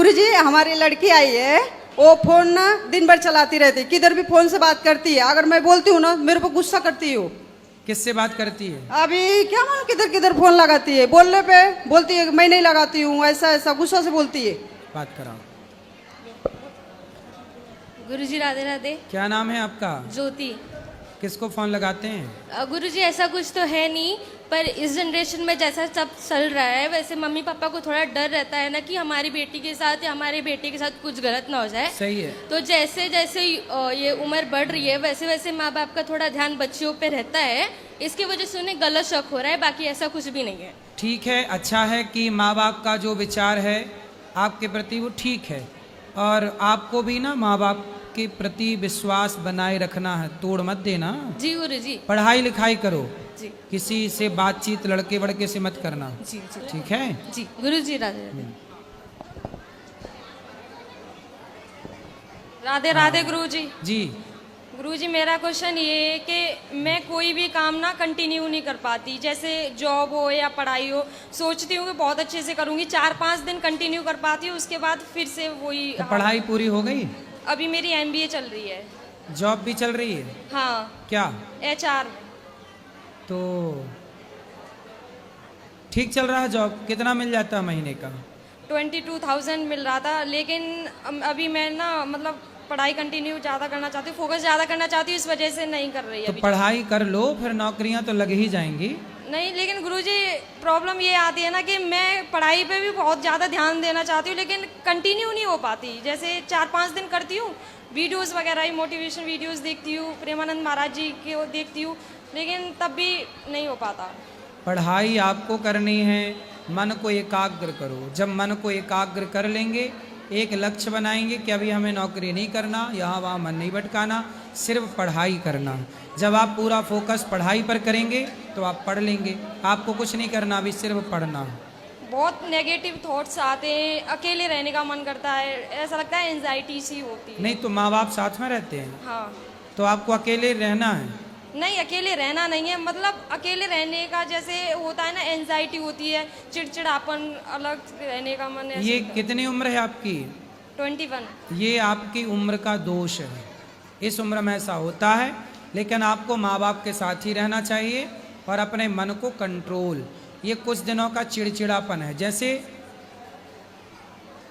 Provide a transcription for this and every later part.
गुरुजी हमारी लड़की आई है, वो फोन ना दिन भर चलाती रहती, किधर भी फोन से बात करती है। अगर मैं बोलती हूँ ना मेरे पर गुस्सा करती है। किससे बात करती है? अभी क्या मालूम किधर किधर फोन लगाती है, बोलने पे बोलती है मैं नहीं लगाती हूँ, ऐसा ऐसा गुस्सा से बोलती है। बात कराओ। गुरुजी राधे राधे। क्या नाम है आपका? ज्योति। किसको फोन लगाते हैं? गुरुजी ऐसा कुछ तो है नहीं, पर इस जनरेशन में जैसा सब चल रहा है वैसे मम्मी पापा को थोड़ा डर रहता है ना कि हमारी बेटी के साथ या हमारे बेटे के साथ कुछ गलत ना हो जाए। सही है। तो जैसे जैसे ये उम्र बढ़ रही है वैसे वैसे माँ बाप का थोड़ा ध्यान बच्चियों पे रहता है, इसकी वजह से उन्हें गलत शक हो रहा है, बाकी ऐसा कुछ भी नहीं है। ठीक है, अच्छा है कि माँ बाप का जो विचार है आपके प्रति वो ठीक है, और आपको भी ना माँ बाप के प्रति विश्वास बनाए रखना है, तोड़ मत देना। जी गुरुजी। पढ़ाई लिखाई करो, जी किसी से बातचीत लड़के बड़के से मत करना। जी जी ठीक है जी गुरुजी राधे राधे। राधे राधे गुरुजी। जी। गुरुजी मेरा क्वेश्चन ये है कि मैं कोई भी काम ना कंटिन्यू नहीं कर पाती, जैसे जॉब हो या पढ़ाई हो, सोचती हूँ कि बहुत अच्छे से करूँगी, 4-5 दिन कंटिन्यू कर पाती हूँ, उसके बाद फिर से वही। तो पढ़ाई पूरी हो गई? अभी मेरी MBA चल रही है। जॉब भी चल रही है? हाँ। क्या? HR। तो ठीक चल रहा है जॉब? कितना मिल जाता है महीने का? 22,000 मिल रहा था, लेकिन अभी मैं ना मतलब पढ़ाई कंटिन्यू ज़्यादा करना चाहती हूँ, फोकस ज़्यादा करना चाहती हूँ, इस वजह से नहीं कर रही है। तो पढ़ाई कर लो, फिर नौकरियां तो लग ही जाएंगी। नहीं, लेकिन गुरुजी प्रॉब्लम ये आती है ना कि मैं पढ़ाई पे भी बहुत ज़्यादा ध्यान देना चाहती हूँ, लेकिन कंटिन्यू नहीं हो पाती। जैसे 4-5 दिन करती हूँ, वीडियोस वगैरह ही मोटिवेशन वीडियोस देखती हूँ, प्रेमानंद महाराज जी के देखती हूँ, लेकिन तब भी नहीं हो पाता। पढ़ाई आपको करनी है, मन को एकाग्र करो। जब मन को एकाग्र कर लेंगे, एक लक्ष्य बनाएंगे कि अभी हमें नौकरी नहीं करना, यहाँ वहाँ मन नहीं भटकाना, सिर्फ पढ़ाई करना। जब आप पूरा फोकस पढ़ाई पर करेंगे तो आप पढ़ लेंगे, आपको कुछ नहीं करना, अभी सिर्फ पढ़ना। बहुत नेगेटिव थॉट्स आते हैं, अकेले रहने का मन करता है, ऐसा लगता है एंजाइटी सी होती है। नहीं तो माँ बाप साथ में रहते हैं? हाँ। तो आपको अकेले रहना है? नहीं, अकेले रहना नहीं है, मतलब अकेले रहने का जैसे होता है ना, एंजाइटी होती है, चिड़चिड़ापन, अलग रहने का मन। ये कितनी उम्र है आपकी? 21। ये आपकी उम्र का दोष है, इस उम्र में ऐसा होता है, लेकिन आपको माँ बाप के साथ ही रहना चाहिए और अपने मन को कंट्रोल। ये कुछ दिनों का चिड़चिड़ापन है, जैसे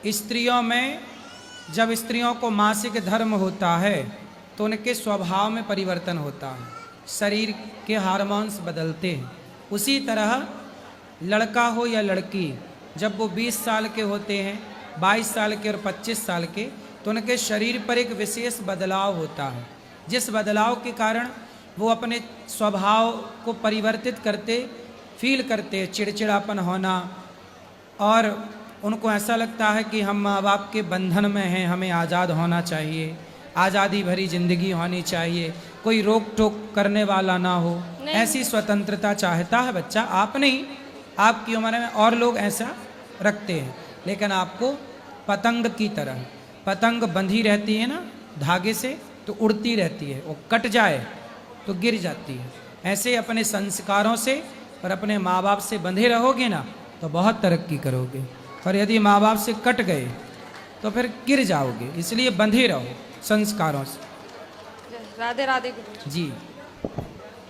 स्त्रियों में जब स्त्रियों को मासिक धर्म होता है तो उनके स्वभाव में परिवर्तन होता है, शरीर के हार्मोन्स बदलते हैं। उसी तरह लड़का हो या लड़की, जब वो 20 साल के होते हैं, 22 साल के और 25 साल के, तो उनके शरीर पर एक विशेष बदलाव होता है, जिस बदलाव के कारण वो अपने स्वभाव को परिवर्तित करते फील करते, चिड़चिड़ापन होना, और उनको ऐसा लगता है कि हम माँ बाप के बंधन में हैं, हमें आज़ाद होना चाहिए, आज़ादी भरी ज़िंदगी होनी चाहिए, कोई रोक टोक करने वाला ना हो, ऐसी स्वतंत्रता चाहता है बच्चा। आप नहीं, आपकी उम्र में और लोग ऐसा रखते हैं, लेकिन आपको पतंग की तरह, पतंग बंधी रहती है ना धागे से, तो उड़ती रहती है, वो कट जाए तो गिर जाती है। ऐसे अपने संस्कारों से और अपने माँ बाप से बंधे रहोगे ना तो बहुत तरक्की करोगे, और यदि माँ बाप से कट गए तो फिर गिर जाओगे, इसलिए बंधे रहो संस्कारों से। राधे राधे गुरु जी।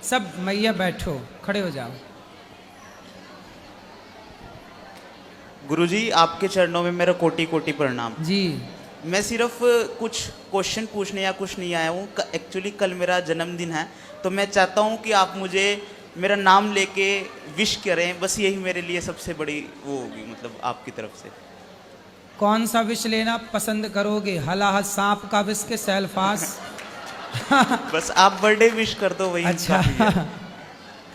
सब मैया बैठो, खड़े हो जाओ। गुरुजी आपके चरणों में मेरा कोटि कोटि प्रणाम जी। मैं सिर्फ कुछ क्वेश्चन पूछने या कुछ नहीं आया हूँ। एक्चुअली कल मेरा जन्मदिन है, तो मैं चाहता हूँ कि आप मुझे मेरा नाम लेके विश करें, बस यही मेरे लिए सबसे बड़ी वो होगी, मतलब आपकी तरफ से। कौन सा विष लेना पसंद करोगे, हलाहल सांप का विष के सेल्फास? बस आप बर्थडे विश कर दो, वही अच्छा।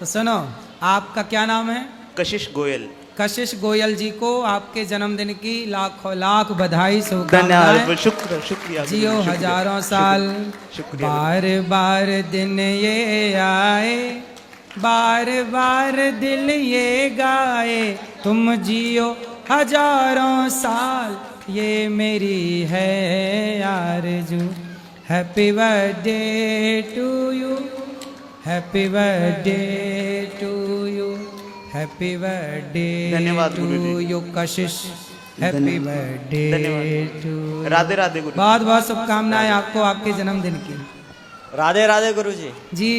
तो सुनो, आपका क्या नाम है? कशिश गोयल। कशिश गोयल जी को आपके जन्मदिन की लाखों लाख बधाई, धन्यवाद, शुक्रिया। जियो हजारों साल, बार बार दिन ये आए, बार बार दिल ये गाए, तुम जियो हजारों साल, ये मेरी है आरज़ू। Happy birthday to you, happy birthday to you, happy birthday धन्यवाद to you Kashish. Happy birthday to. Radhe Radhe गुरु। बहुत बहुत शुभकामनाएं आपको आपके जन्मदिन की। राधे राधे गुरुजी, जी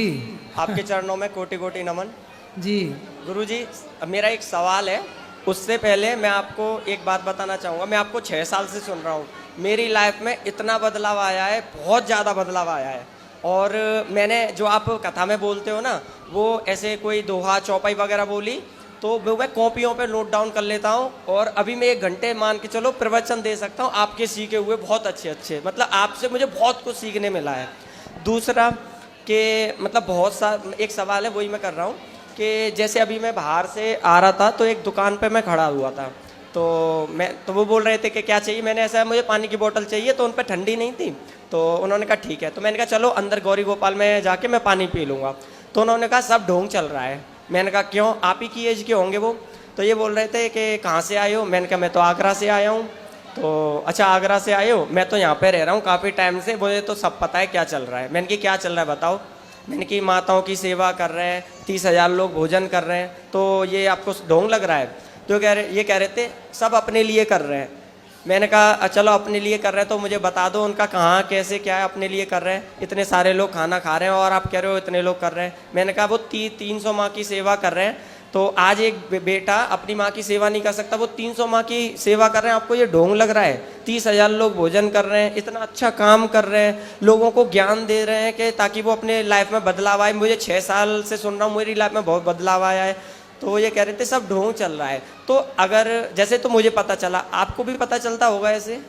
आपके चरणों में कोटि कोटि नमन। जी गुरुजी, अब मेरा एक सवाल है, उससे पहले मैं आपको एक बात बताना चाहूँगा। मैं आपको 6 साल से सुन रहा हूँ, मेरी लाइफ में इतना बदलाव आया है, बहुत ज़्यादा बदलाव आया है। और मैंने जो आप कथा में बोलते हो ना, वो ऐसे कोई दोहा चौपाई वगैरह बोली तो मैं कॉपियों पे नोट डाउन कर लेता हूँ, और अभी मैं 1 घंटे मान के चलो प्रवचन दे सकता हूँ आपके सीखे हुए, बहुत अच्छे अच्छे। मतलब आपसे मुझे बहुत कुछ सीखने मिला है। दूसरा कि मतलब बहुत सा एक सवाल है, वही मैं कर रहा हूँ कि जैसे अभी मैं बाहर से आ रहा था तो एक दुकान पे मैं खड़ा हुआ था, तो वो बोल रहे थे कि क्या चाहिए। मैंने ऐसा मुझे पानी की बोतल चाहिए, तो उन पर ठंडी नहीं थी, तो उन्होंने कहा ठीक है। तो मैंने कहा चलो अंदर गौरी गोपाल में जाके मैं पानी पी लूँगा। तो उन्होंने कहा सब ढोंग चल रहा है। मैंने कहा क्यों, आप ही की एज के होंगे वो। तो ये बोल रहे थे कि कहाँ से आए हो। मैंने कहा मैं तो आगरा से आया हूँ। तो अच्छा आगरा से आए हो, मैं तो यहाँ पे रह रहा हूँ काफ़ी टाइम से, मुझे तो सब पता है क्या चल रहा है। मैंने कहा क्या चल रहा है बताओ। मैंने कि माताओं की सेवा कर रहे हैं, 30,000 लोग भोजन कर रहे हैं, तो ये आपको ढोंग लग रहा है। तो ये कह रहे थे सब अपने लिए कर रहे हैं। मैंने कहा चलो अपने लिए कर रहे हैं तो मुझे बता दो उनका कहाँ कैसे क्या है अपने लिए कर रहे हैं। इतने सारे लोग खाना खा रहे हैं और आप कह रहे हो इतने लोग कर रहे हैं। मैंने कहा वो 300 माँ की सेवा कर रहे हैं, तो आज एक बेटा अपनी माँ की सेवा नहीं कर सकता, वो 300 माँ की सेवा कर रहे हैं, आपको ये ढोंग लग रहा है। 30,000 लोग भोजन कर रहे हैं, इतना अच्छा काम कर रहे हैं, लोगों को ज्ञान दे रहे हैं कि ताकि वो अपने लाइफ में बदलाव आए। मुझे 6 साल से सुन रहा हूँ, मेरी लाइफ में बहुत बदलाव आया है। तो ये कह रहे थे सब ढोंग चल रहा है। तो अगर जैसे तो मुझे पता चला, आपको भी पता चलता होगा ऐसे?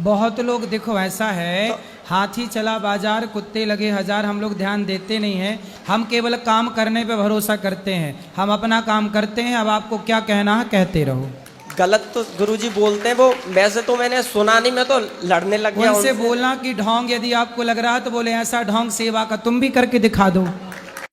बहुत लोग देखो ऐसा है, हाथी चला बाजार कुत्ते लगे हजार, हम लोग ध्यान देते नहीं हैं। हम केवल काम करने पे भरोसा करते हैं, हम अपना काम करते हैं। अब आपको क्या कहना है कहते रहो। गलत तो गुरुजी बोलते हैं वो, वैसे तो मैंने सुना नहीं, मैं तो लड़ने लग गया उनसे उनसे। बोलना कि ढोंग यदि आपको लग रहा है तो बोले ऐसा ढोंग सेवा का तुम भी करके दिखा दो।